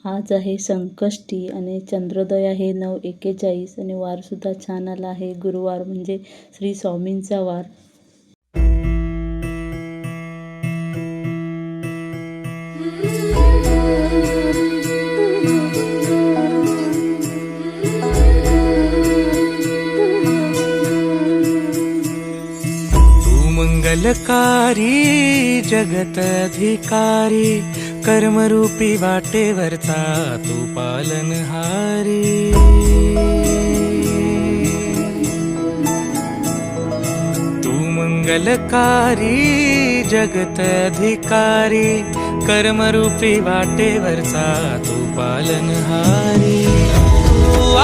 आज आहे संकष्टी आणि चंद्रोदय आहे 9:41 आणि वारसुद्धा छान आला आहे. गुरुवार म्हणजे श्री स्वामींचा वार. मंगलकारी जगत अधिकारी कर्मरूपी वाटेवरचा तू पालनहारी. तू मंगलकारी जगत अधिकारी कर्मरूपी वाटेवरचा तू पालनहारी. तू